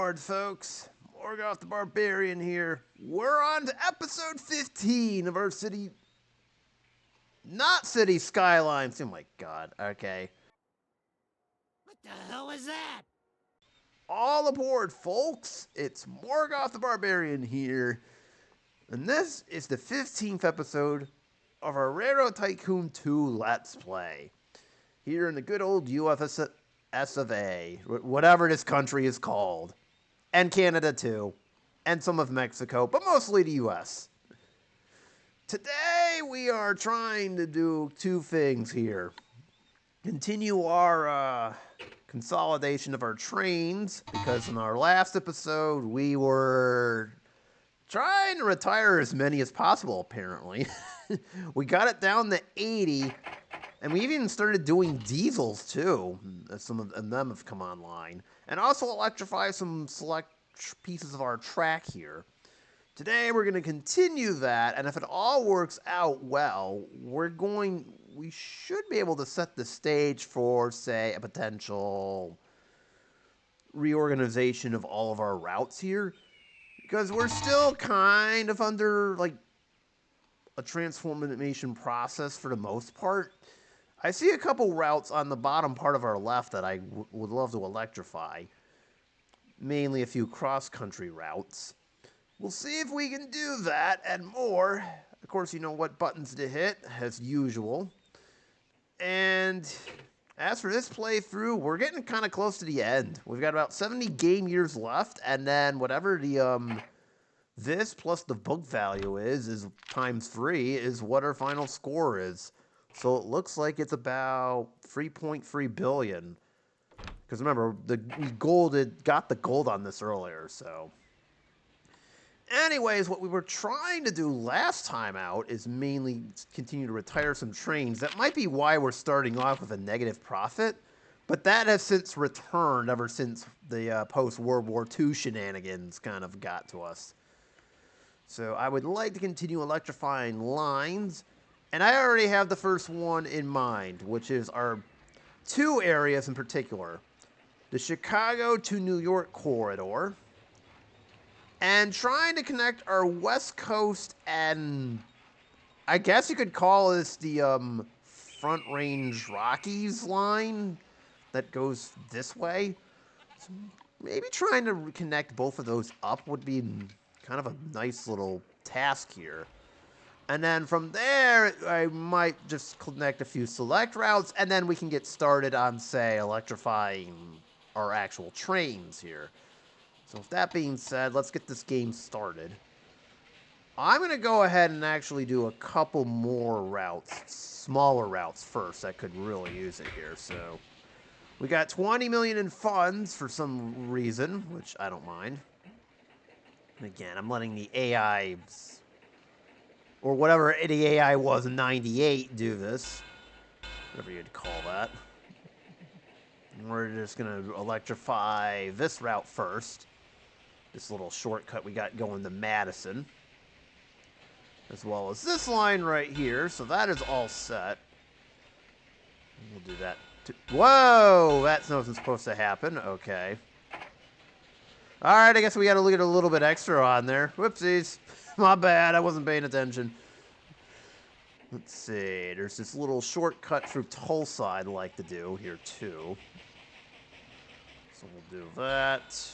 Morg, folks. Morgoth the Barbarian here. We're on to episode 15 of our city... Not city skylines. Oh my god, okay. What the hell was that? All aboard, folks. It's Morgoth the Barbarian here. And this is the 15th episode of our Railroad Tycoon 2 Let's Play. Here in the good old UFS of A. Whatever this country is called. And Canada too. And some of Mexico, but mostly the US. Today we are trying to do two things here. Continue our consolidation of our trains, because in our last episode we were trying to retire as many as possible, apparently. We got it down to 80, and we even started doing diesels too. Some of them have come online. And also electrify some select pieces of our track here. Today we're going to continue that, and if it all works out well, we should be able to set the stage for, say, a potential reorganization of all of our routes here. Because we're still kind of under, like, a transformation process for the most part. I see a couple routes on the bottom part of our left that I would love to electrify. Mainly a few cross-country routes. We'll see if we can do that and more. Of course, you know what buttons to hit, as usual. And as for this playthrough, we're getting kind of close to the end. We've got about 70 game years left, and then whatever the this plus the book value is times 3 is what our final score is. So it looks like it's about 3.3 billion. Because remember, we got the gold on this earlier, so. Anyways, what we were trying to do last time out is mainly continue to retire some trains. That might be why we're starting off with a negative profit, but that has since returned ever since the post-World War II shenanigans kind of got to us. So I would like to continue electrifying lines, and I already have the first one in mind, which is our two areas in particular. The Chicago to New York corridor, and trying to connect our West Coast and I guess you could call this the Front Range Rockies line that goes this way. So maybe trying to connect both of those up would be kind of a nice little task here. And then from there, I might just connect a few select routes, and then we can get started on, say, electrifying our actual trains here. So with that being said, let's get this game started. I'm going to go ahead and actually do a couple more routes, smaller routes first that could really use it here. So we got 20 million in funds for some reason, which I don't mind. And again, I'm letting the AI, or whatever the AI was in 98, do this. Whatever you'd call that. And we're just going to electrify this route first. This little shortcut we got going to Madison. As well as this line right here. So that is all set. We'll do that. Whoa! That wasn't supposed to happen. Okay. Alright, I guess we got to get a little bit extra on there. Whoopsies. My bad. I wasn't paying attention. Let's see. There's this little shortcut through Tulsa I'd like to do here too. So we'll do that.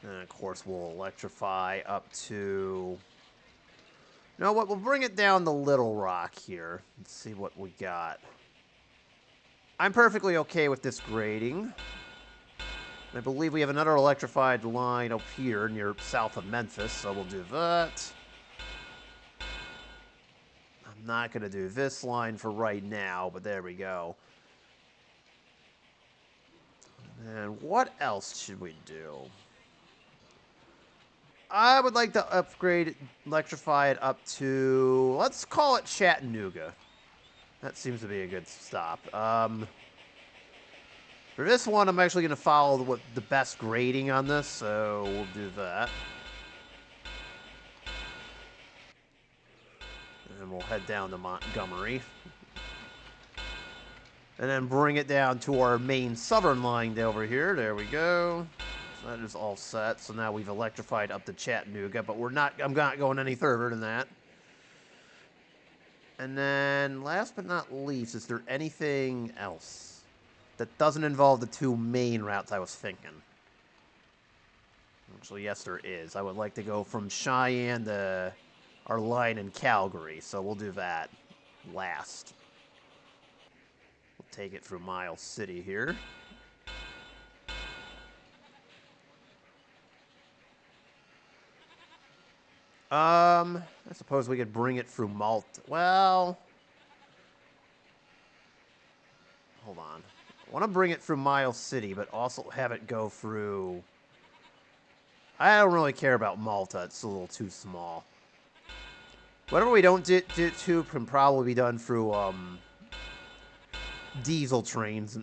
And of course, we'll electrify up to... You know what? We'll bring it down to Little Rock here. Let's see what we got. I'm perfectly okay with this grading. I believe we have another electrified line up here near south of Memphis, so we'll do that. I'm not going to do this line for right now, but there we go. And what else should we do? I would like to electrify it up to, let's call it Chattanooga. That seems to be a good stop. For this one, I'm actually going to follow the best grading on this, so we'll do that. And we'll head down to Montgomery. And then bring it down to our main southern line over here. There we go. So that is all set. So now we've electrified up to Chattanooga, but I'm not going any further than that. And then, last but not least, is there anything else that doesn't involve the two main routes I was thinking? Actually, yes, there is. I would like to go from Cheyenne to our line in Calgary, so we'll do that last. We'll take it through Miles City here. I suppose we could bring it through Malta. Well, hold on. I want to bring it through Miles City, but also have it go through... I don't really care about Malta. It's a little too small. Whatever we don't do can probably be done through diesel trains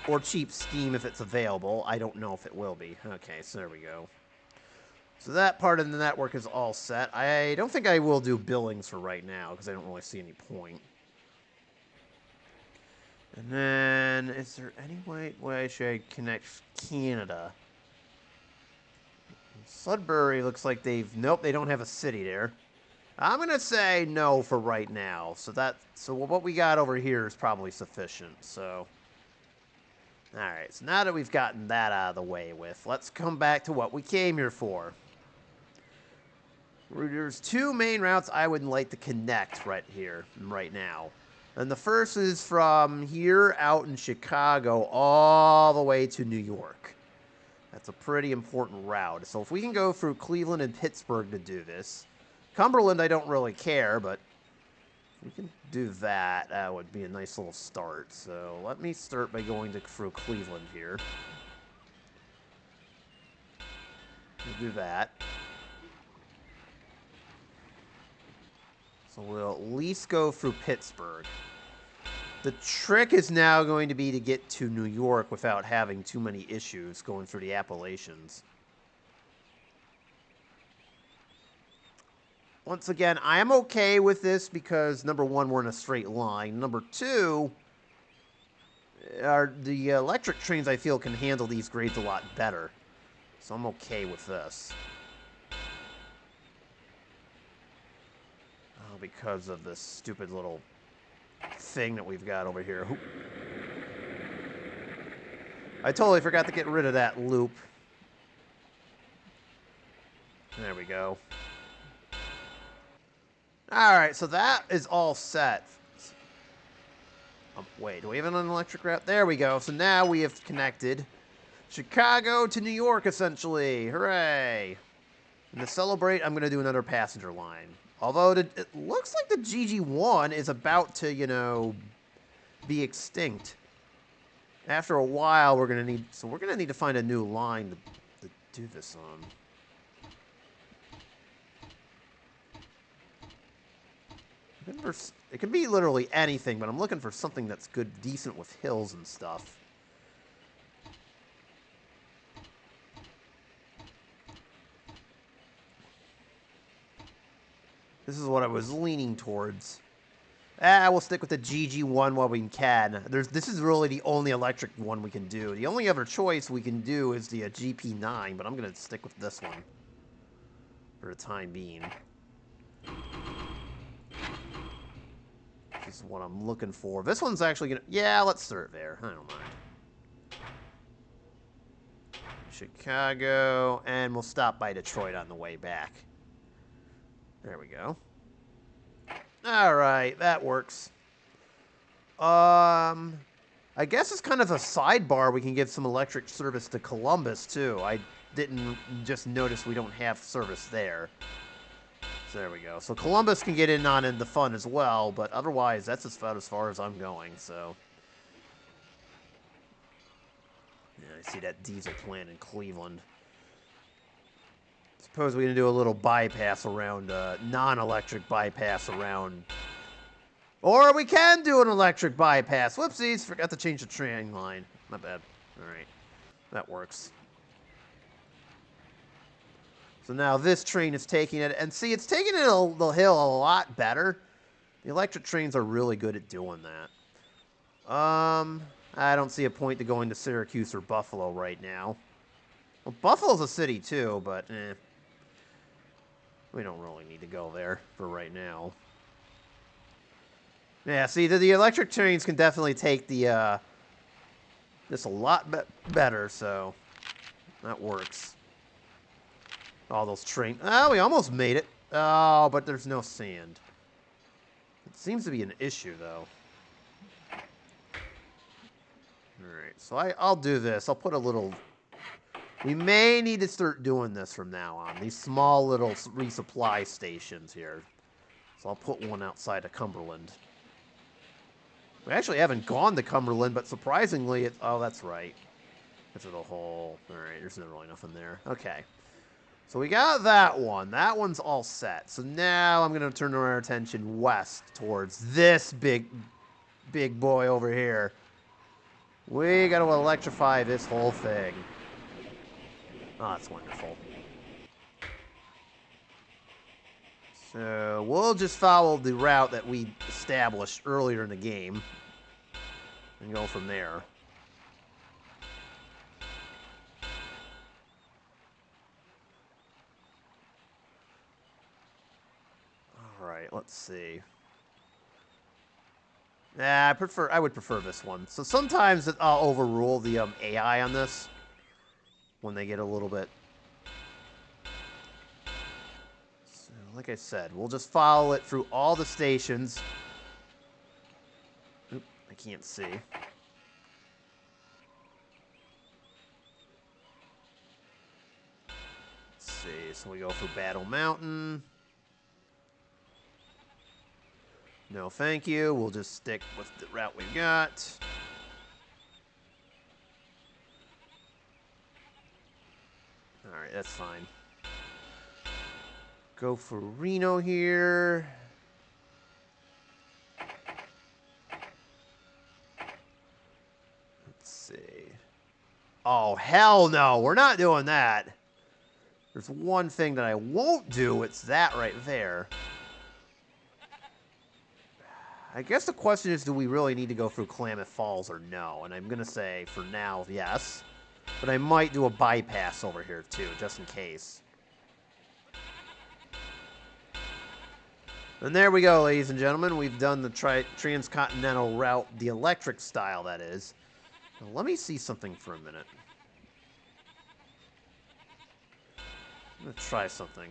or cheap steam if it's available. I don't know if it will be. Okay, so there we go. So that part of the network is all set. I don't think I will do Billings for right now because I don't really see any point. And then, is there any way should I connect Canada? Sudbury looks like nope, they don't have a city there. I'm going to say no for right now. So what we got over here is probably sufficient. So, all right. So now that we've gotten that out of the way with, let's come back to what we came here for. There's two main routes I would like to connect right here, right now. And the first is from here out in Chicago all the way to New York. That's a pretty important route. So if we can go through Cleveland and Pittsburgh to do this. Cumberland, I don't really care, but if we can do that, that would be a nice little start. So let me start by going through Cleveland here. We'll do that. So we'll at least go through Pittsburgh. The trick is now going to be to get to New York without having too many issues going through the Appalachians. Once again, I am okay with this because, number one, we're in a straight line. Number two, the electric trains, I feel, can handle these grades a lot better. So I'm okay with this. Because of this stupid little thing that we've got over here. I totally forgot to get rid of that loop. There we go. Alright, so that is all set. Wait, do we have an electric route? There we go. So now we have connected Chicago to New York, essentially. Hooray! And to celebrate, I'm going to do another passenger line. Although it looks like the GG1 is about to, you know, be extinct. After a while, we're going to need to find a new line to do this on. It can be literally anything, but I'm looking for something that's decent with hills and stuff. This is what I was leaning towards. We'll stick with the GG1 while we can. This is really the only electric one we can do. The only other choice we can do is the GP9, but I'm going to stick with this one for the time being. This is what I'm looking for. This one's actually going to... Yeah, let's start there. I don't mind. Chicago, and we'll stop by Detroit on the way back. There we go. All right, that works. I guess it's kind of a sidebar. We can give some electric service to Columbus, too. I didn't just notice we don't have service there. So there we go. So Columbus can get in the fun as well, but otherwise, that's about as far as I'm going, so. Yeah, I see that diesel plant in Cleveland. Suppose we can do a little bypass around, non-electric bypass around. Or we can do an electric bypass. Whoopsies, forgot to change the train line. Not bad. All right, that works. So now this train is taking it, and see, it's taking it the hill a lot better. The electric trains are really good at doing that. I don't see a point to going to Syracuse or Buffalo right now. Well, Buffalo's a city too, but we don't really need to go there for right now. Yeah, see, the electric trains can definitely take the this a lot better, so that works. All those trains. Oh, we almost made it. Oh, but there's no sand. It seems to be an issue, though. Alright, so I'll do this. I'll put a little... We may need to start doing this from now on. These small little resupply stations here. So I'll put one outside of Cumberland. We actually haven't gone to Cumberland, but surprisingly, it's... Oh, that's right. It's a hole. Alright, there's really nothing there. Okay. So we got that one. That one's all set. So now I'm going to turn our attention west towards this big boy over here. We got to electrify this whole thing. Oh, that's wonderful. So we'll just follow the route that we established earlier in the game and go from there. All right, let's see. Nah, I would prefer this one. So sometimes I'll overrule the AI on this when they get a little bit. So, like I said, we'll just follow it through all the stations. Oop, I can't see. Let's see. So we go for Battle Mountain. No, thank you. We'll just stick with the route we've got. Alright, that's fine. Go for Reno here. Let's see. Oh, hell no. We're not doing that. There's one thing that I won't do. It's that right there. I guess the question is, do we really need to go through Klamath Falls or no? And I'm going to say, for now, yes. But I might do a bypass over here, too, just in case. And there we go, ladies and gentlemen. We've done the Transcontinental route, the electric style, that is. Now, let me see something for a minute. I'm going to try something.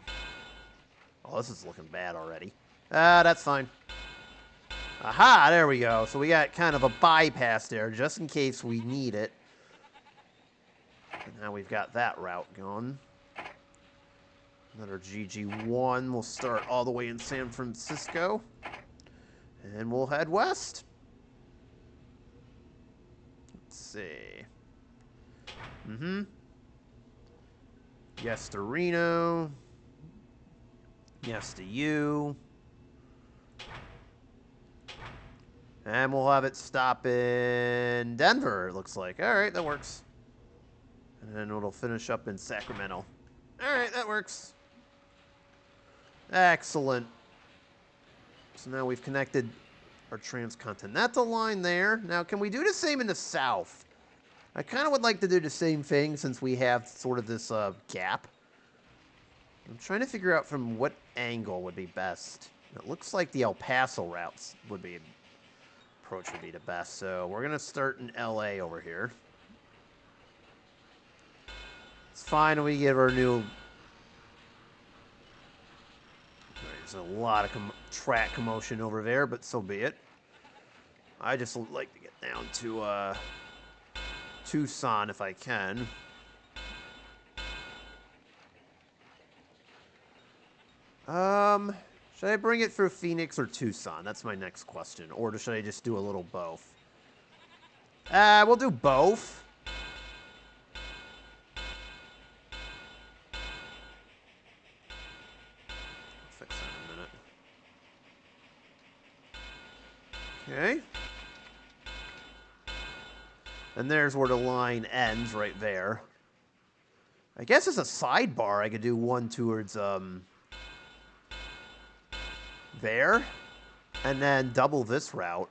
Oh, this is looking bad already. That's fine. Aha, there we go. So we got kind of a bypass there, just in case we need it. And now we've got that route going. Another GG1. We'll start all the way in San Francisco. And we'll head west. Let's see. Yes to Reno. Yes to you. And we'll have it stop in Denver, it looks like. All right, that works. And then it'll finish up in Sacramento. All right, that works. Excellent. So now we've connected our Transcontinental line there. Now, can we do the same in the south? I kind of would like to do the same thing since we have sort of this gap. I'm trying to figure out from what angle would be best. It looks like the El Paso routes would be... approach would be the best. So we're going to start in LA over here. It's fine. We give our new... There's a lot of track commotion over there, but so be it. I just like to get down to Tucson if I can. Should I bring it through Phoenix or Tucson? That's my next question. Or should I just do a little both? We'll do both. I'll fix that in a minute. Okay. And there's where the line ends, right there. I guess as a sidebar, I could do one towards, there, and then double this route.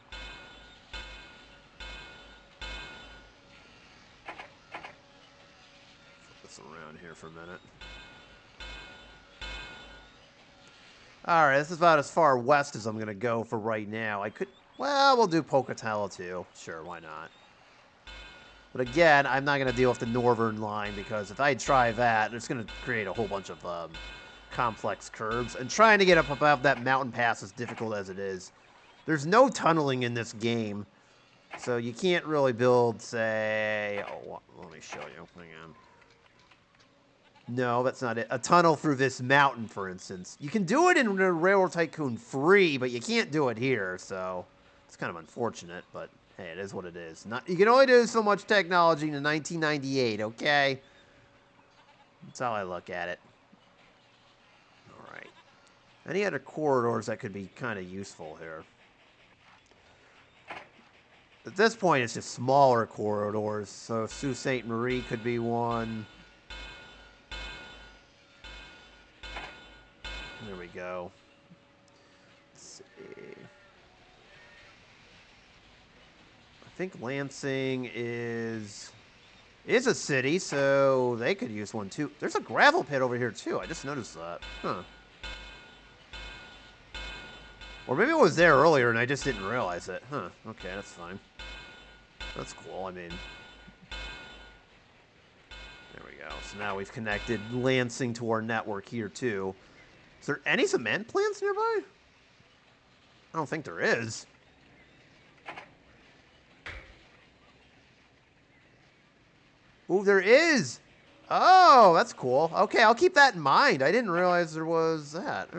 for a minute. Alright, this is about as far west as I'm going to go for right now. I could... Well, we'll do Pocatello, too. Sure, why not? But again, I'm not going to deal with the northern line, because if I try that, it's going to create a whole bunch of complex curves. And trying to get up above that mountain pass is difficult as it is. There's no tunneling in this game, so you can't really build, say... Oh, let me show you. Hang on. No, that's not it. A tunnel through this mountain, for instance. You can do it in Railroad Tycoon free, but you can't do it here, so it's kind of unfortunate, but hey, it is what it is. You can only do so much technology in 1998, okay? That's how I look at it. All right. Any other corridors that could be kind of useful here? At this point, it's just smaller corridors, so Sault Ste. Marie could be one. There we go. Let's see. I think Lansing is a city, so they could use one too. There's a gravel pit over here too. I just noticed that. Huh. Or maybe it was there earlier and I just didn't realize it. Huh. Okay, that's fine. That's cool. I mean, there we go. So now we've connected Lansing to our network here too. Is there any cement plants nearby? I don't think there is. Ooh, there is. Oh, that's cool. Okay, I'll keep that in mind. I didn't realize there was that.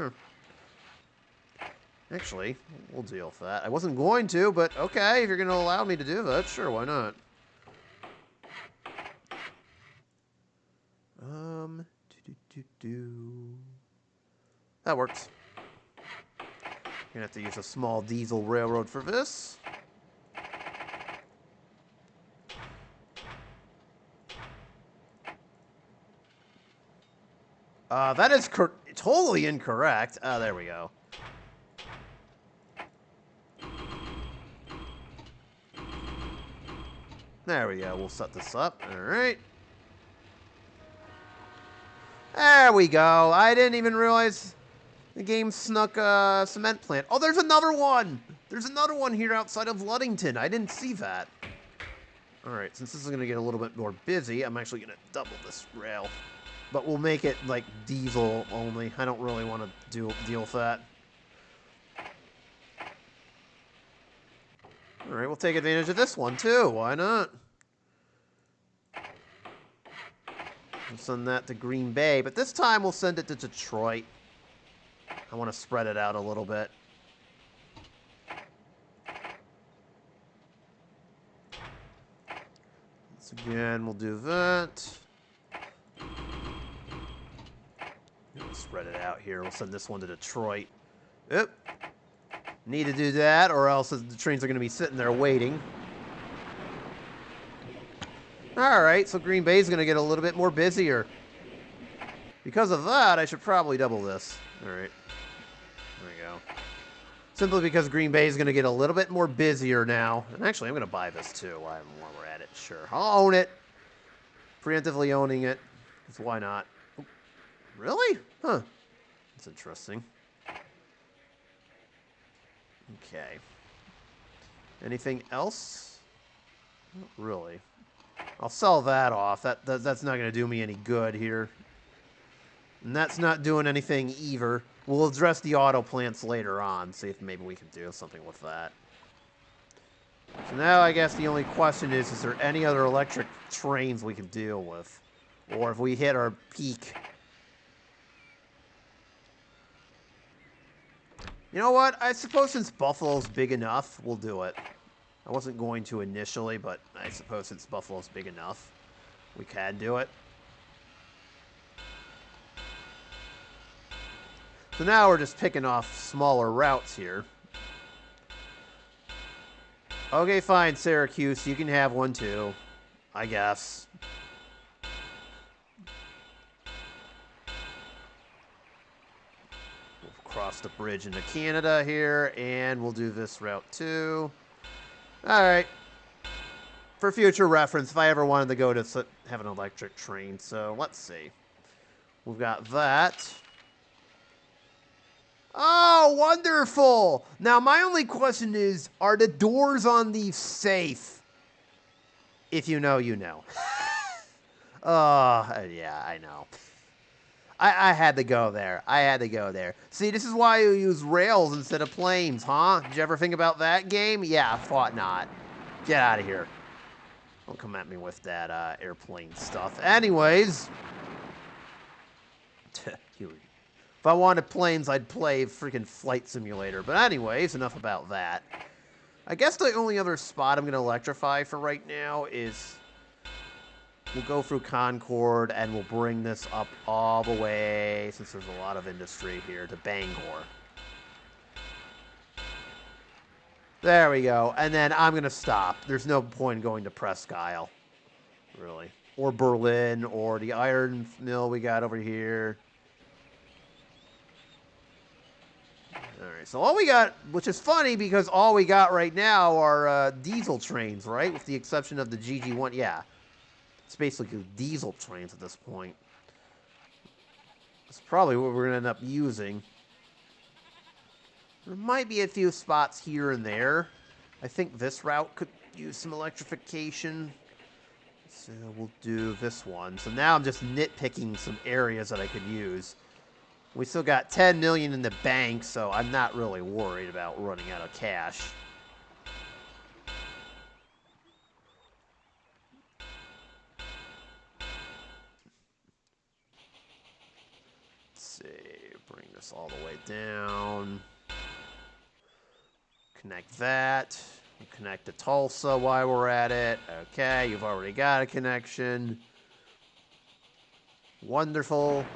Actually, we'll deal with that. I wasn't going to, but okay, if you're going to allow me to do that, sure, why not? That works. Gonna have to use a small diesel railroad for this. That is totally incorrect. There we go. There we go. We'll set this up. All right. There we go. I didn't even realize the game snuck a cement plant. Oh, there's another one. There's another one here outside of Ludington. I didn't see that. All right, since this is going to get a little bit more busy, I'm actually going to double this rail. But we'll make it, like, diesel only. I don't really want to deal with that. All right, we'll take advantage of this one, too. Why not? We'll send that to Green Bay, but this time we'll send it to Detroit. I want to spread it out a little bit. Once again, we'll do that. We'll spread it out here. We'll send this one to Detroit. Yep. Need to do that, or else the trains are going to be sitting there waiting. Alright, so Green Bay's going to get a little bit more busier. Because of that, I should probably double this. Alright. There we go. Simply because Green Bay is going to get a little bit more busier now. And actually, I'm going to buy this too while we're at it. Sure. I'll own it. Preemptively owning it. Because why not? Oh, really? Huh. That's interesting. Okay. Anything else? Not really. I'll sell that off. That's not going to do me any good here. And that's not doing anything either. We'll address the auto plants later on. See if maybe we can do something with that. So now I guess the only question is there any other electric trains we can deal with? Or if we hit our peak. You know what? I suppose since Buffalo's big enough, we'll do it. I wasn't going to initially, but I suppose since Buffalo's big enough, we can do it. So now we're just picking off smaller routes here. Okay, fine, Syracuse. You can have one too, I guess. We'll cross the bridge into Canada here, and we'll do this route too. Alright. For future reference, if I ever wanted to go to have an electric train, so let's see. We've got that. Oh, wonderful! Now, my only question is, are the doors on these safe? If you know, you know. Yeah, I know. I had to go there. I had to go there. See, this is why you use rails instead of planes, huh? Did you ever think about that game? Yeah, thought not. Get out of here. Don't come at me with that airplane stuff. Anyways. If I wanted planes, I'd play freaking Flight Simulator. But anyways, enough about that. I guess the only other spot I'm going to electrify for right now is... We'll go through Concord, and we'll bring this up all the way, since there's a lot of industry here, to Bangor. There we go. And then I'm going to stop. There's no point in going to Presque Isle, really. Or Berlin, or the iron mill we got over here. Alright, so all we got, which is funny because all we got right now are diesel trains, right? With the exception of the GG1. Yeah. It's basically diesel trains at this point. That's probably what we're going to end up using. There might be a few spots here and there. I think this route could use some electrification. So we'll do this one. So now I'm just nitpicking some areas that I could use. We still got 10 million in the bank, so I'm not really worried about running out of cash. Bring this all the way down. Connect that. We'll connect to Tulsa while we're at it. Okay, you've already got a connection. Wonderful.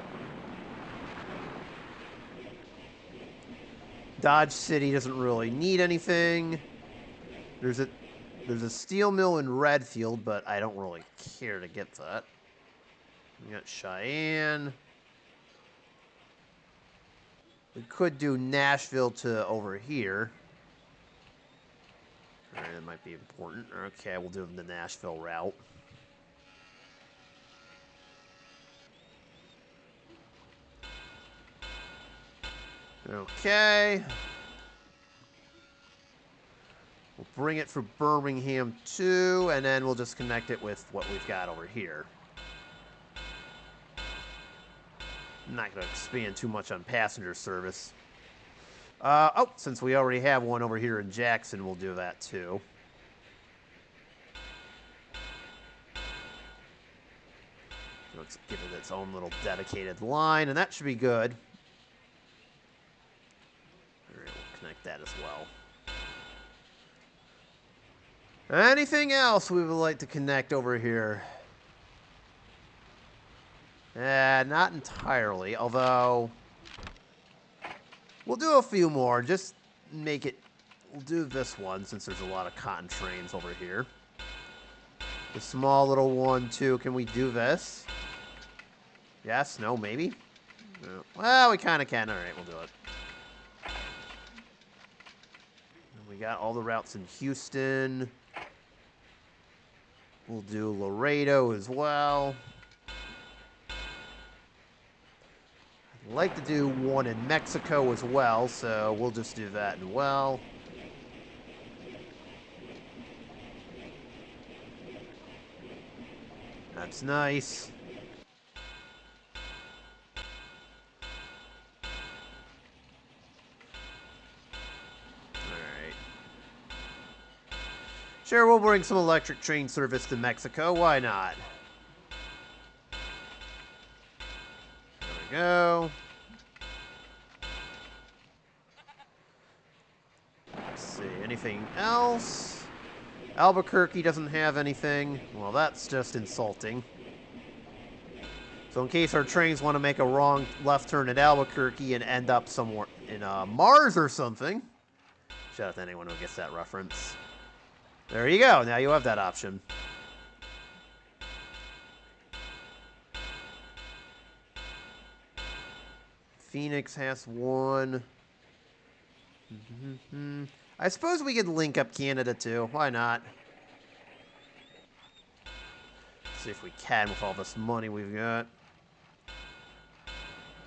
Dodge City doesn't really need anything. There's a steel mill in Redfield, but I don't really care to get that. We got Cheyenne. We could do Nashville to over here. Alright, that might be important. Okay, we'll do the Nashville route. Okay. We'll bring it for Birmingham too, and then we'll just connect it with what we've got over here. I'm not going to expand too much on passenger service. Oh, since we already have one over here in Jackson, we'll do that too. Let's give it its own little dedicated line, and that should be good. All right, we'll connect that as well. Anything else we would like to connect over here? Not entirely, although we'll do a few more. Just make it, we'll do this one since there's a lot of cotton trains over here. The small little one too. Can we do this? Yes, no, maybe? No. Well, we kind of can. All right, we'll do it. We got all the routes in Houston. We'll do Laredo as well. I'd like to do one in Mexico as well, so we'll just do that as well. That's nice. Sure, we'll bring some electric train service to Mexico. Why not? There we go. Let's see, anything else? Albuquerque doesn't have anything. Well, that's just insulting. So in case our trains want to make a wrong left turn at Albuquerque and end up somewhere in Mars or something. Shout out to anyone who gets that reference. There you go. Now you have that option. Phoenix has one. I suppose we could link up Canada too. Why not? See if we can with all this money we've got.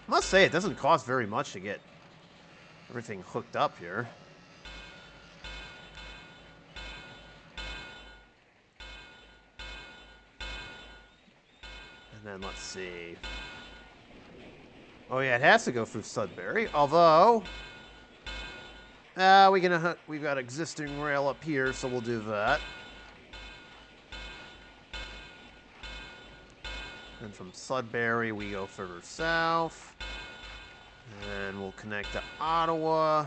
Must say, it doesn't cost very much to get everything hooked up here. And then let's see. Oh yeah, it has to go through Sudbury. Although, we've got existing rail up here, so we'll do that. And from Sudbury, we go further south. And we'll connect to Ottawa.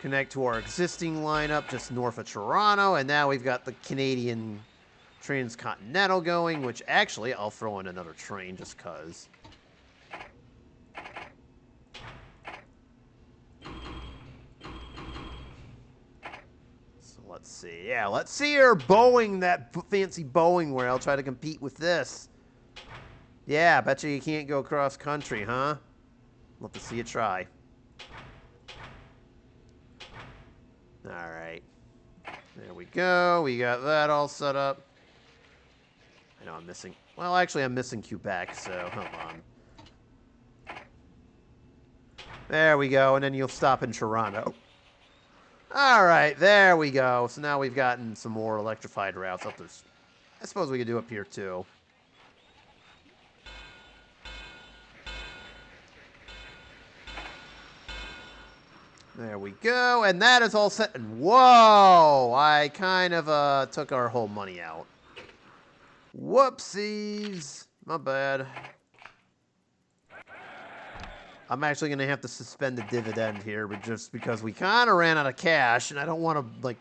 Connect to our existing lineup just north of Toronto. And now we've got the Canadian Transcontinental going, which actually I'll throw in another train just because. So let's see. Yeah, let's see her Boeing, that fancy Boeing rail, try to compete with this. Yeah, I bet you can't go cross country, huh? Love to see you try. Alright. There we go. We got that all set up. I know I'm missing... Well, actually, I'm missing Quebec, so hold on. There we go, and then you'll stop in Toronto. Alright, there we go. So now we've gotten some more electrified routes up there. I suppose we could do up here, too. There we go, and that is all set. And whoa! I kind of took our whole money out. Whoopsies! My bad. I'm actually going to have to suspend the dividend here, but just because we kind of ran out of cash, and I don't want to, like,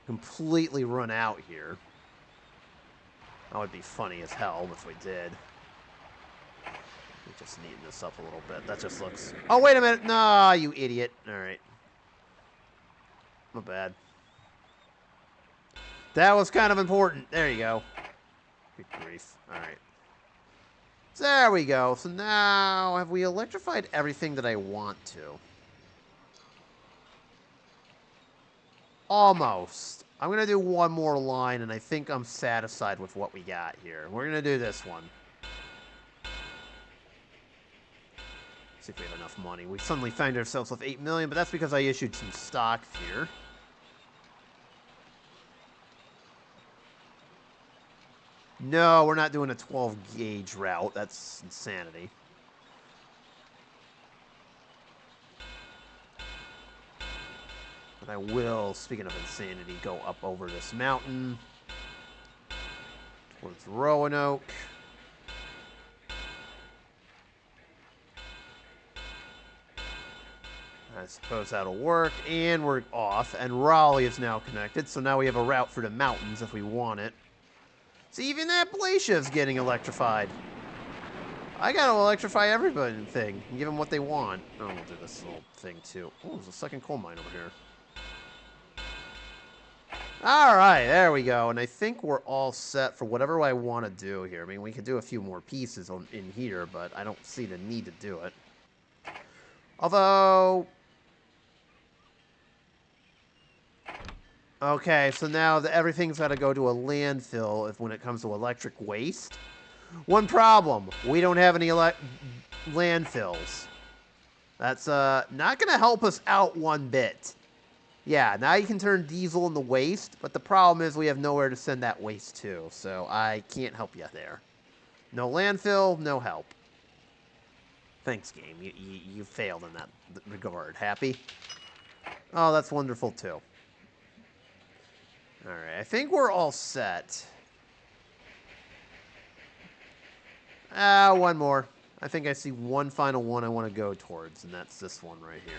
completely run out here. That would be funny as hell if we did. Just neaten this up a little bit. That just looks... Oh, wait a minute. No, you idiot. All right. My bad. That was kind of important. There you go. Good grief. All right. So there we go. So now, have we electrified everything that I want to? Almost. I'm going to do one more line, and I think I'm satisfied with what we got here. We're going to do this one. See if we have enough money. We suddenly find ourselves with 8 million, but that's because I issued some stock here. No, we're not doing a 12-gauge route. That's insanity. But I will, speaking of insanity, go up over this mountain towards Roanoke. I suppose that'll work, and we're off, and Raleigh is now connected, so now we have a route for the mountains if we want it. See, even Appalachia is getting electrified. I gotta electrify everything and give them what they want. Oh, we'll do this little thing, too. Oh, there's a second coal mine over here. Alright, there we go, and I think we're all set for whatever I want to do here. I mean, we could do a few more pieces in here, but I don't see the need to do it. Although... Okay, so now everything's got to go to a landfill when it comes to electric waste. One problem, we don't have any landfills. That's not going to help us out one bit. Yeah, now you can turn diesel into waste, but the problem is we have nowhere to send that waste to, so I can't help you there. No landfill, no help. Thanks, game. You failed in that regard. Happy? Oh, that's wonderful, too. Alright, I think we're all set. One more. I think I see one final one I want to go towards, and that's this one right here.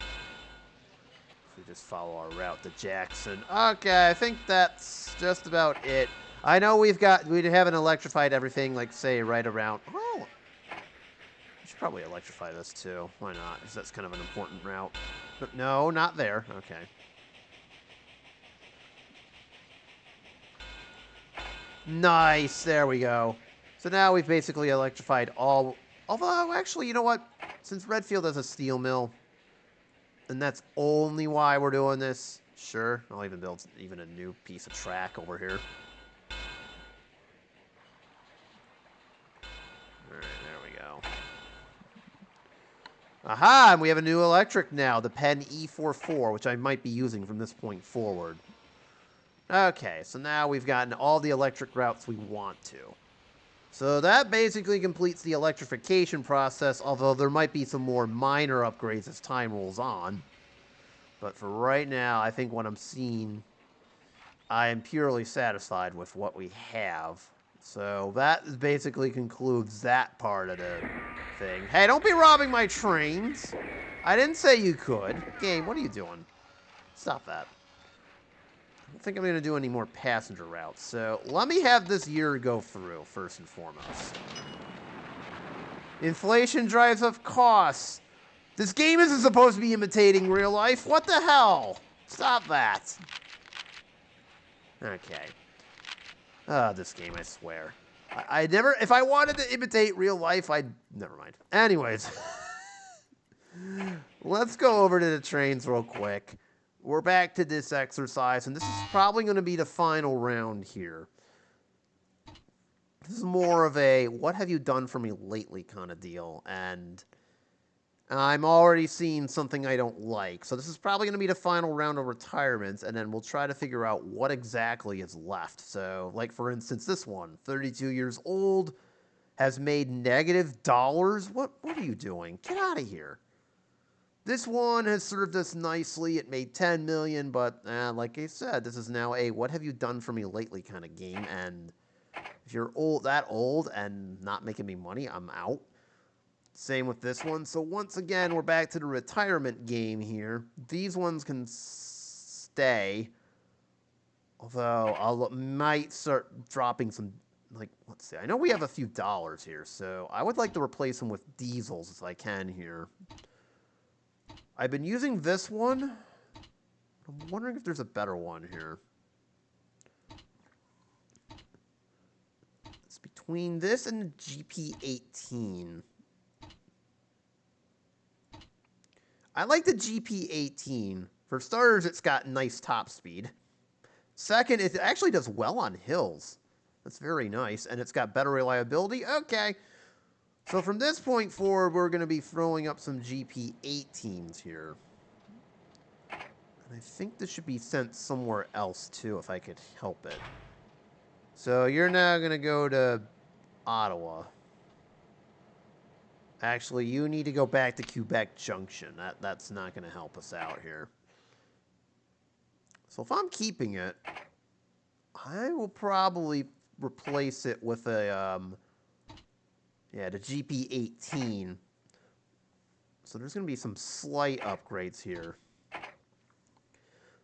If we just follow our route to Jackson. Okay, I think that's just about it. I know we haven't electrified everything, like, say, right around... Oh! We should probably electrify this, too. Why not? Because that's kind of an important route. But no, not there. Okay. Nice! There we go. So now we've basically electrified all... Although, actually, you know what? Since Redfield has a steel mill, and that's only why we're doing this, Sure, I'll even build even a new piece of track over here. Alright, there we go. Aha! And we have a new electric now, the Pen E44, which I might be using from this point forward. Okay, so now we've gotten all the electric routes we want to. So that basically completes the electrification process, although there might be some more minor upgrades as time rolls on. But for right now, I think what I'm seeing, I am purely satisfied with what we have. So that basically concludes that part of the thing. Hey, don't be robbing my trains. I didn't say you could. Game, what are you doing? Stop that. I don't think I'm going to do any more passenger routes. So let me have this year go through, first and foremost. Inflation drives up costs. This game isn't supposed to be imitating real life. What the hell? Stop that. Okay. This game, I swear. I never... If I wanted to imitate real life, I'd... Never mind. Anyways. Let's go over to the trains real quick. We're back to this exercise, and this is probably going to be the final round here. This is more of a, what have you done for me lately kind of deal, and I'm already seeing something I don't like. So this is probably going to be the final round of retirements, and then we'll try to figure out what exactly is left. So, like, for instance, this one, 32 years old, has made negative dollars. What are you doing? Get out of here. This one has served us nicely. It made 10 million, but like I said, this is now a what have you done for me lately kind of game, and if you're that old and not making me money, I'm out. Same with this one. So once again, we're back to the retirement game here. These ones can stay, although I might start dropping some, like, let's see. I know we have a few dollars here, so I would like to replace them with diesels if I can here. I've been using this one. I'm wondering if there's a better one here. It's between this and the GP18. I like the GP18. For starters, it's got nice top speed. Second, it actually does well on hills. That's very nice. And it's got better reliability. Okay. So from this point forward, we're going to be throwing up some GP18s here. And I think this should be sent somewhere else, too, if I could help it. So you're now going to go to Ottawa. Actually, you need to go back to Quebec Junction. That's not going to help us out here. So if I'm keeping it, I will probably replace it with a... yeah, the GP18. So there's going to be some slight upgrades here.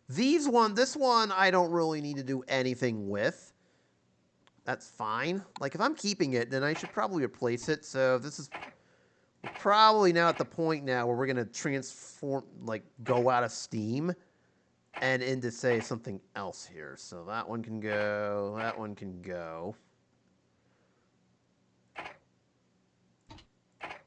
This one, I don't really need to do anything with. That's fine. Like, if I'm keeping it, then I should probably replace it. So this is probably now at the point now where we're going to transform, like, go out of Steam and into, say, something else here. So that one can go. That one can go.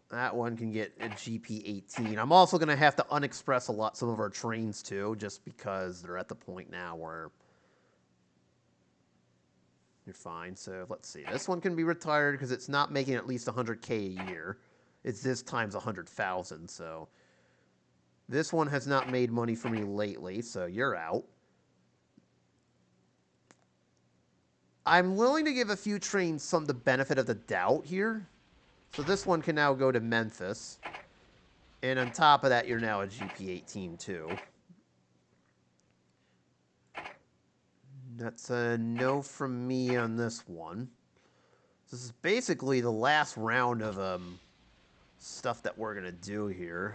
That one can get a GP18. I'm also going to have to unexpress some of our trains, too, just because they're at the point now where you're fine. So let's see. This one can be retired because it's not making at least 100K a year. It's this times 100,000, so this one has not made money for me lately, so you're out. I'm willing to give a few trains the benefit of the doubt here. So this one can now go to Memphis. And on top of that, you're now a GP18 too. That's a no from me on this one. This is basically the last round of stuff that we're going to do here.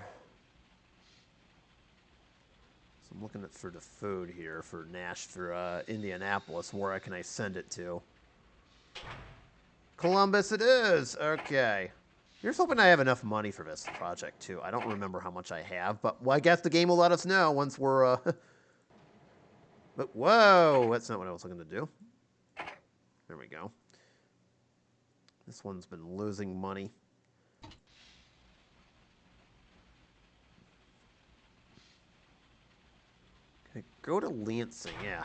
So I'm looking for the food here for Indianapolis. Where can I send it to? Columbus it is. Okay. Here's hoping I have enough money for this project, too. I don't remember how much I have, but well, I guess the game will let us know once we're... But, whoa! That's not what I was looking to do. There we go. This one's been losing money. Okay, Go to Lansing, yeah.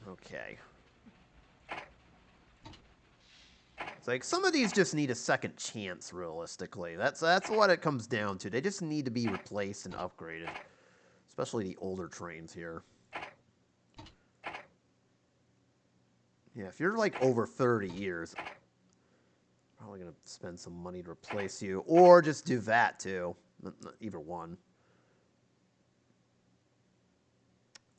Okay. It's like some of these just need a second chance, realistically. That's what it comes down to. They just need to be replaced and upgraded. Especially the older trains here. Yeah, if you're like over 30 years, probably going to spend some money to replace you. Or just do that, too. Either one.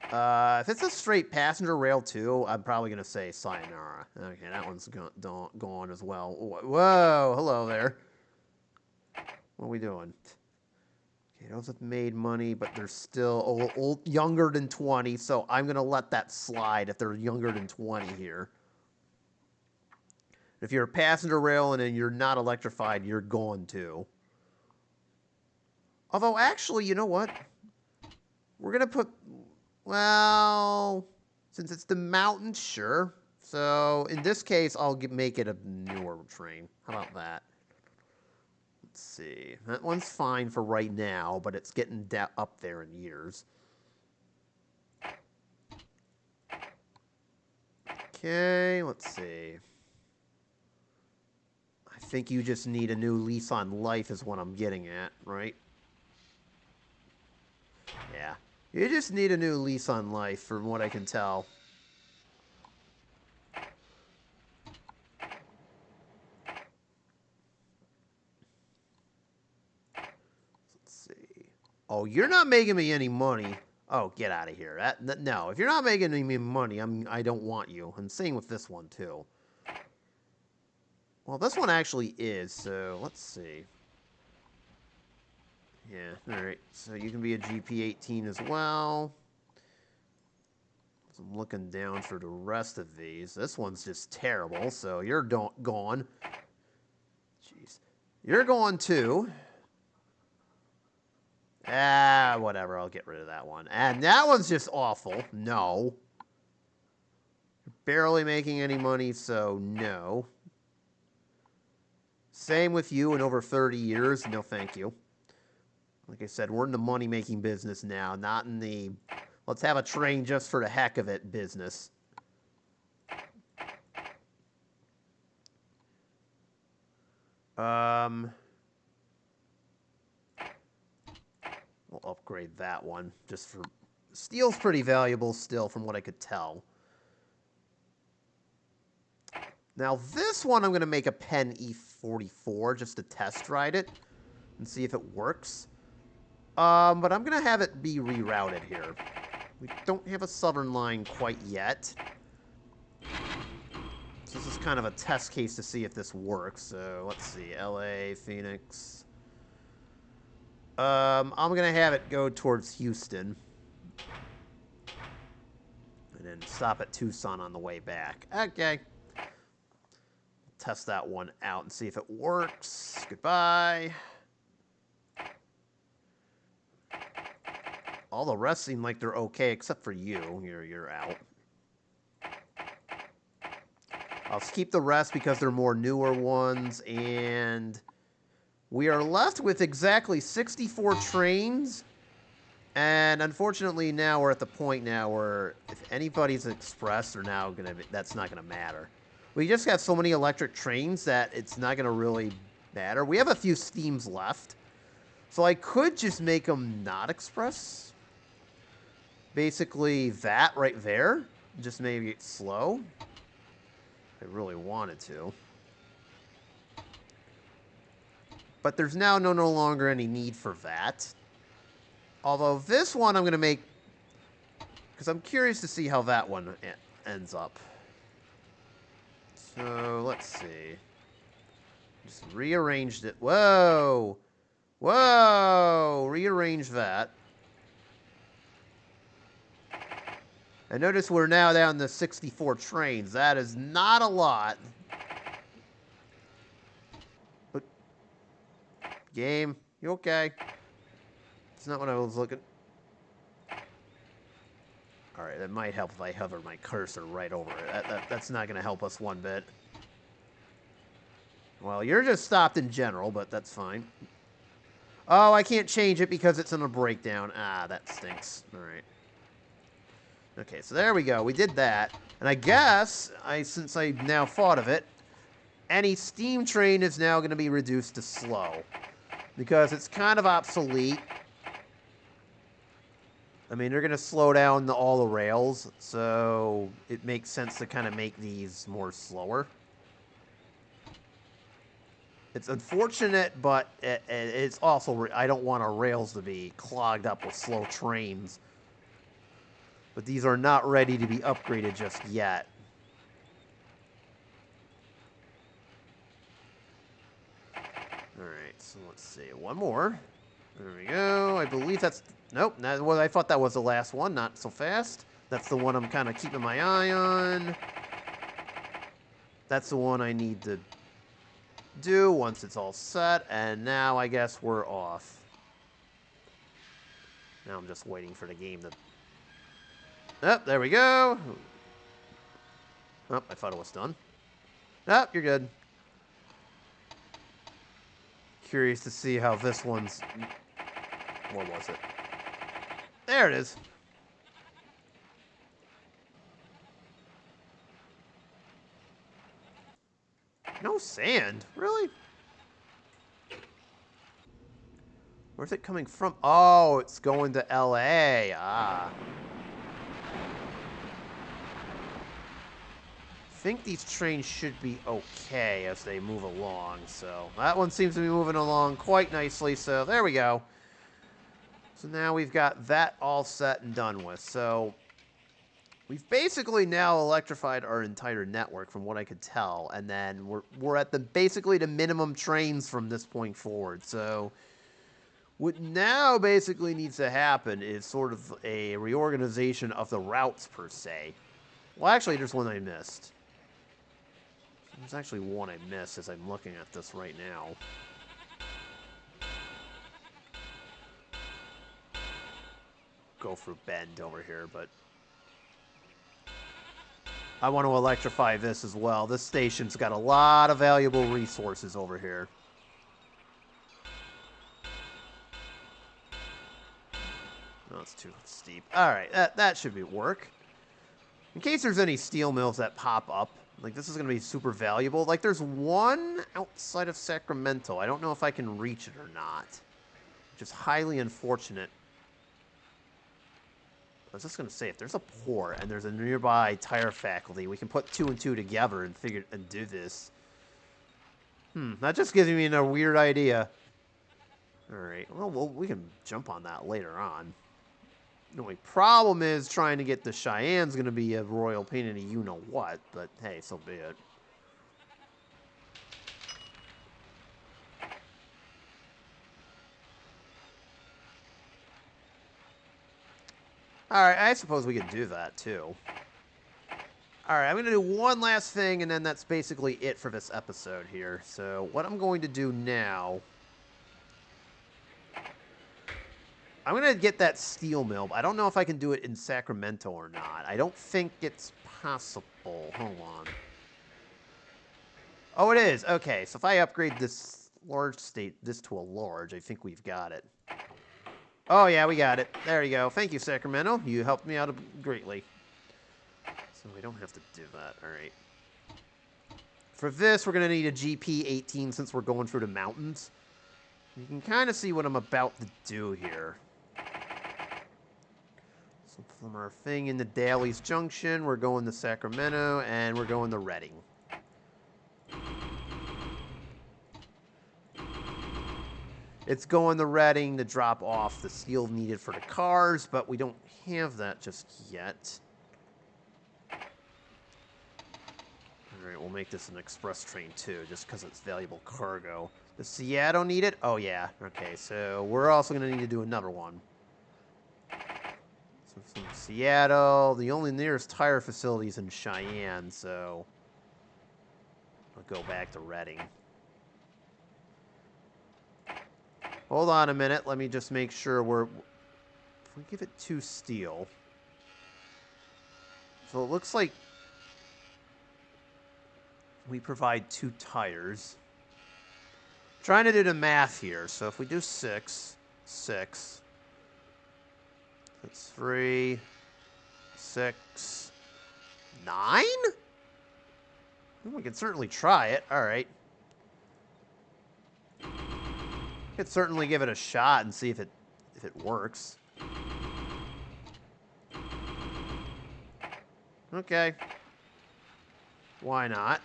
If it's a straight passenger rail, too, I'm probably going to say sayonara. Okay, that one's gone as well. Whoa, hello there. What are we doing? Okay, those have made money, but they're still younger than 20, so I'm going to let that slide if they're younger than 20 here. If you're a passenger rail and then you're not electrified, you're gone too. Although, actually, you know what? We're going to put... Well, since it's the mountain, sure. So, in this case, I'll make it a newer train. How about that? Let's see. That one's fine for right now, but it's getting up there in years. Okay, let's see. I think you just need a new lease on life is what I'm getting at, right? Yeah. You just need a new lease on life, from what I can tell. Let's see. Oh, you're not making me any money. Oh, get out of here. No, if you're not making me money, I don't want you. And same with this one, too. Well, this one actually is, so let's see. Yeah, alright. So you can be a GP18 as well. So I'm looking down for the rest of these. This one's just terrible, so you're gone. Jeez. You're going too. Ah, whatever. I'll get rid of that one. And that one's just awful. No. You're barely making any money, so no. Same with you in over 30 years. No, thank you. Like I said, we're in the money-making business now, not in the let's have a train just for the heck of it business. We'll upgrade that one just for... Steel's pretty valuable still from what I could tell. Now this one I'm going to make a Pen E44 just to test ride it and see if it works. But I'm going to have it be rerouted here. We don't have a southern line quite yet. So this is kind of a test case to see if this works. So let's see. LA, Phoenix. I'm going to have it go towards Houston. And then stop at Tucson on the way back. Okay. Test that one out and see if it works. Goodbye. All the rest seem like they're okay, except for you. You're out. I'll keep the rest because they're more newer ones, and we are left with exactly 64 trains. And unfortunately, now we're at the point now where if anybody's express, they're now gonna be, that's not gonna matter. We just have so many electric trains that it's not gonna really matter. We have a few steams left, so I could just make them not express. Basically, that right there, just maybe it's slow. If I really wanted to. But there's now no longer any need for that. Although this one I'm going to make, because I'm curious to see how that one ends up. So, let's see. Just rearranged it. Whoa! Whoa! Rearrange that. And notice we're now down to 64 trains. That is not a lot. But, game, you okay? It's not what I was looking... Alright, that might help if I hover my cursor right over it. That's not going to help us one bit. Well, you're just stopped in general, but that's fine. Oh, I can't change it because it's in a breakdown. Ah, that stinks. All right. Okay, so there we go. We did that. And I guess, since I now thought of it, any steam train is now going to be reduced to slow. Because it's kind of obsolete. I mean, they're going to slow down all the rails, so it makes sense to kind of make these more slower. It's unfortunate, but it's also... I don't want our rails to be clogged up with slow trains. But these are not ready to be upgraded just yet. Alright, so let's see. One more. There we go. I believe that's... Nope. Well, I thought that was the last one. Not so fast. That's the one I'm kind of keeping my eye on. That's the one I need to do once it's all set. And now I guess we're off. Now I'm just waiting for the game to... Oh, there we go. Oh, I thought it was done. Oh, you're good. Curious to see how this one's... What was it? There it is. No sand? Really? Where's it coming from? Oh, it's going to LA. Ah. I think these trains should be okay as they move along. So that one seems to be moving along quite nicely. So there we go. So now we've got that all set and done with. So we've basically now electrified our entire network from what I could tell. And then we're at basically the minimum trains from this point forward. So what now basically needs to happen is sort of a reorganization of the routes per se. Well, actually, there's one I missed. There's actually one I missed as I'm looking at this right now. Go for Bend over here, but I want to electrify this as well. This station's got a lot of valuable resources over here. No, it's too steep. All right, that should work. In case there's any steel mills that pop up, like this is going to be super valuable. Like there's one outside of Sacramento. I don't know if I can reach it or not, which is highly unfortunate. I was just going to say, if there's a port and there's a nearby tire facility, we can put 2 and 2 together and do this. That just gives me a weird idea. All right, well, we can jump on that later on. The only problem is trying to get the Cheyenne's going to be a royal pain in the you-know-what, but hey, so be it. Alright, I suppose we could do that, too. Alright, I'm going to do one last thing, and then that's basically it for this episode here. So, what I'm going to do now... I'm going to get that steel mill. I don't know if I can do it in Sacramento or not. I don't think it's possible. Hold on. Oh, it is. Okay, so if I upgrade this this to a large, I think we've got it. Oh, yeah, we got it. There you go. Thank you, Sacramento. You helped me out greatly. So we don't have to do that. All right. For this, we're going to need a GP18 since we're going through the mountains. You can kind of see what I'm about to do here. So from our thing in the Daley's Junction, we're going to Sacramento, and we're going to Reading. It's going to Reading to drop off the steel needed for the cars, but we don't have that just yet. Alright, we'll make this an express train too, just because it's valuable cargo. Does Seattle need it? Oh yeah, okay, so we're also going to need to do another one. So from Seattle, the only nearest tire facility is in Cheyenne, so I'll go back to Reading. Hold on a minute. Let me just make sure if we give it 2 steel. So it looks like we provide 2 tires. Trying to do the math here. So if we do 6, 6, that's 3, 6, 9? We can certainly try it. All right. Could certainly give it a shot and see if it works. Okay. Why not?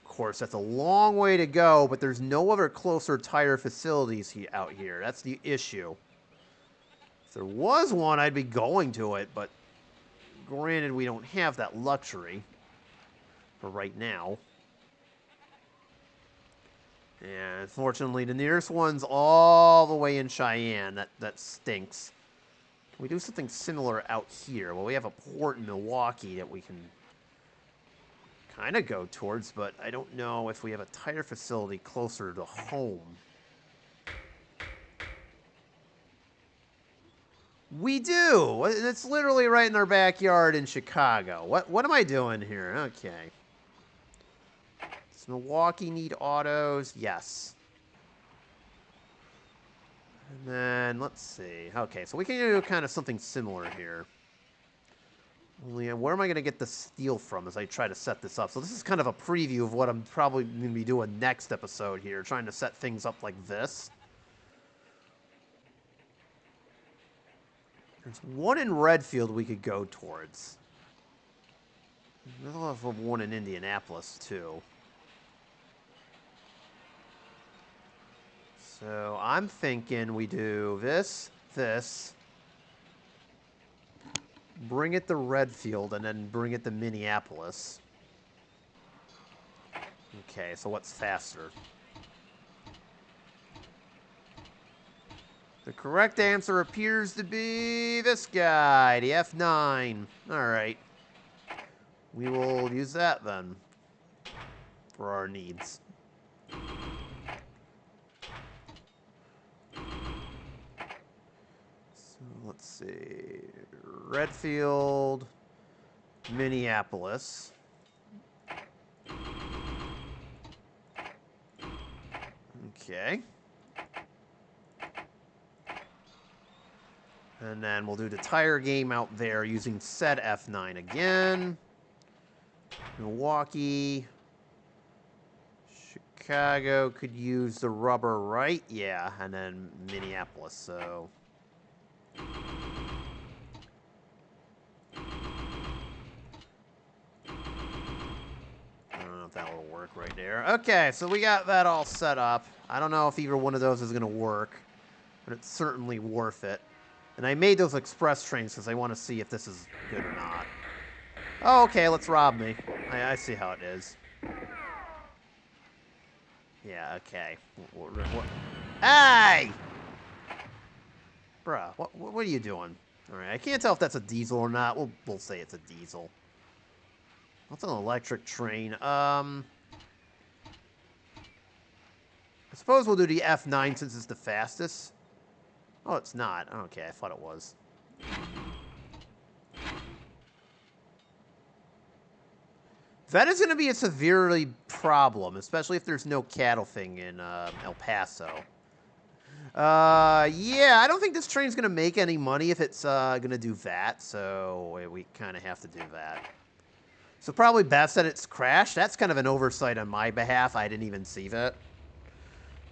Of course, that's a long way to go, but there's no other closer tire facilities out here. That's the issue. If there was one, I'd be going to it, but granted, we don't have that luxury for right now. And unfortunately, the nearest one's all the way in Cheyenne. That stinks. Can we do something similar out here? Well, we have a port in Milwaukee that we can kind of go towards, but I don't know if we have a tire facility closer to home. We do! It's literally right in our backyard in Chicago. What am I doing here? Okay. Does Milwaukee need autos? Yes. And then, let's see. Okay, so we can do kind of something similar here. Only, where am I going to get the steel from as I try to set this up? So this is kind of a preview of what I'm probably going to be doing next episode here, trying to set things up like this. There's one in Redfield we could go towards. There's also one in Indianapolis, too. So I'm thinking we do this, bring it to Redfield, and then bring it to Minneapolis. Okay, so what's faster? The correct answer appears to be this guy, the F9. All right. We will use that then for our needs. Let's see. Redfield, Minneapolis. Okay. And then we'll do the tire game out there using said F9 again. Milwaukee. Chicago could use the rubber, right? Yeah, and then Minneapolis, so... I don't know if that will work right there. Okay, so we got that all set up. I don't know if either one of those is going to work, but it's certainly worth it. And I made those express trains because I want to see if this is good or not. Oh, okay, let's rob me. I see how it is. Yeah, okay. What? Hey! Bruh, what are you doing? Alright, I can't tell if that's a diesel or not. We'll say it's a diesel. What's an electric train? I suppose we'll do the F9 since it's the fastest. Oh, it's not. Okay, I thought it was. That is going to be a severely problem, especially if there's no cattle thing in El Paso. Yeah, I don't think this train's going to make any money if it's going to do that, so we kind of have to do that. So probably best that it's crashed. That's kind of an oversight on my behalf. I didn't even see that.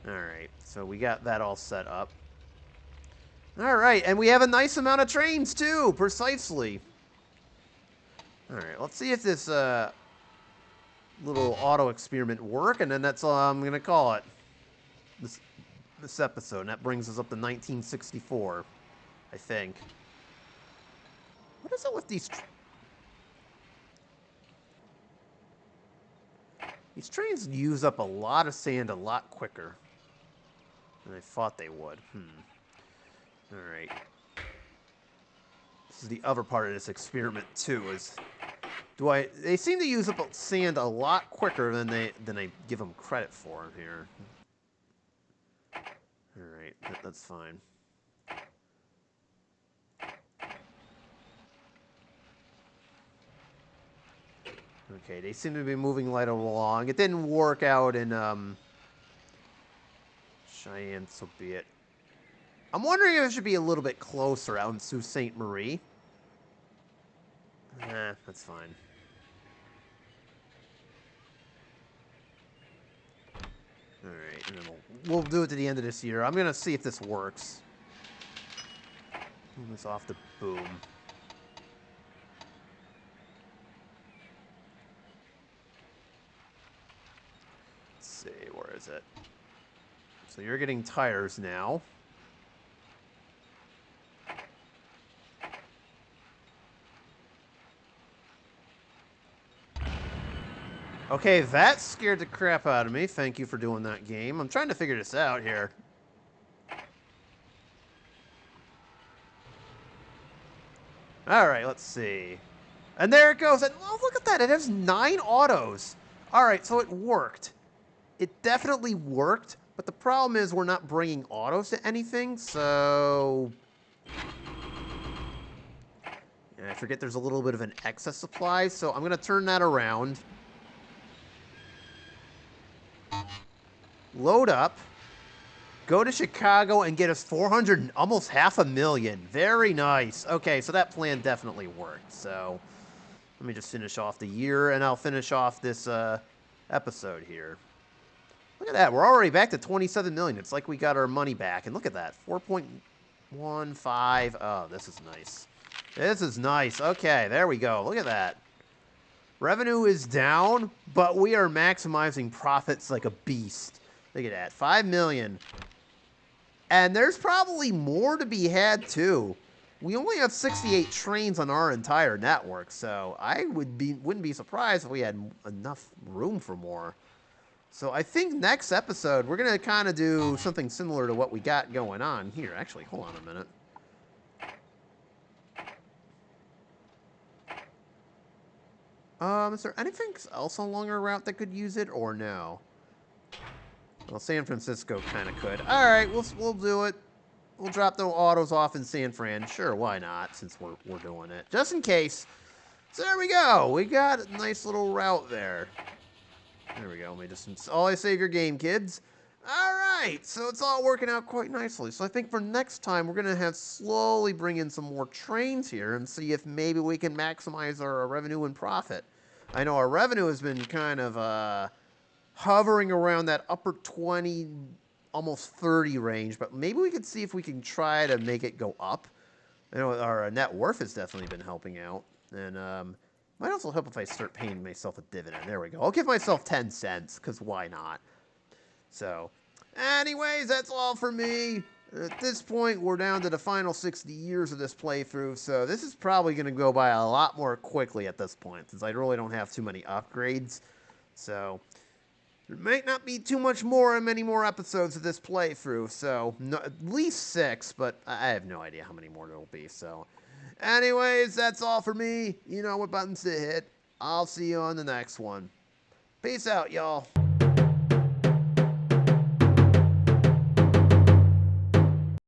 All right, so we got that all set up. All right, and we have a nice amount of trains, too, precisely. All right, let's see if this little auto experiment work, and then that's all I'm going to call it. This episode, and that brings us up to 1964, I think. What is it with these... These trains use up a lot of sand a lot quicker than I thought they would. Alright. This is the other part of this experiment, too, is... They seem to use up sand a lot quicker than I give them credit for here. Alright, that's fine. Okay, they seem to be moving right along. It didn't work out in Cheyenne, so be it. I'm wondering if it should be a little bit closer out in Sault Ste. Marie. That's fine. Alright, and then we'll do it to the end of this year. I'm going to see if this works. Move this off the boom. Let's see, where is it? So you're getting tires now. Okay, that scared the crap out of me. Thank you for doing that, game. I'm trying to figure this out here. All right, let's see. And there it goes. And oh, look at that. It has 9 autos. All right, so it worked. It definitely worked. But the problem is we're not bringing autos to anything, so... Yeah, I forget there's a little bit of an excess supply, so I'm going to turn that around. Load up. Go to Chicago and get us 400, almost 500,000. Very nice. Okay, so that plan definitely worked. So let me just finish off the year, and I'll finish off this episode here. Look at that. We're already back to 27 million. It's like we got our money back. And look at that. 4.15. Oh, this is nice. This is nice. Okay, there we go. Look at that. Revenue is down, but we are maximizing profits like a beast. Look at that. 5 million. And there's probably more to be had, too. We only have 68 trains on our entire network, so I wouldn't be surprised if we had enough room for more. So I think next episode, we're going to kind of do something similar to what we got going on here. Actually, hold on a minute. Is there anything else along our route that could use it, or no? Well, San Francisco kind of could. All right, we'll do it. We'll drop the autos off in San Fran. Sure, why not, since we're doing it. Just in case. So there we go. We got a nice little route there. There we go. Let me just always save your game, kids. All right, so it's all working out quite nicely. So I think for next time, we're going to have slowly bring in some more trains here and see if maybe we can maximize our revenue and profit. I know our revenue has been kind of hovering around that upper 20, almost 30 range, but maybe we could see if we can try to make it go up. I know our net worth has definitely been helping out, and might also help if I start paying myself a dividend. There we go. I'll give myself 10 cents, because why not? So, anyways, that's all for me. At this point, we're down to the final 60 years of this playthrough, so this is probably going to go by a lot more quickly at this point, since I really don't have too many upgrades. So, there might not be too much more and many more episodes of this playthrough, so at least 6, but I have no idea how many more there will be. So, anyways, that's all for me. You know what buttons to hit. I'll see you on the next one. Peace out, y'all.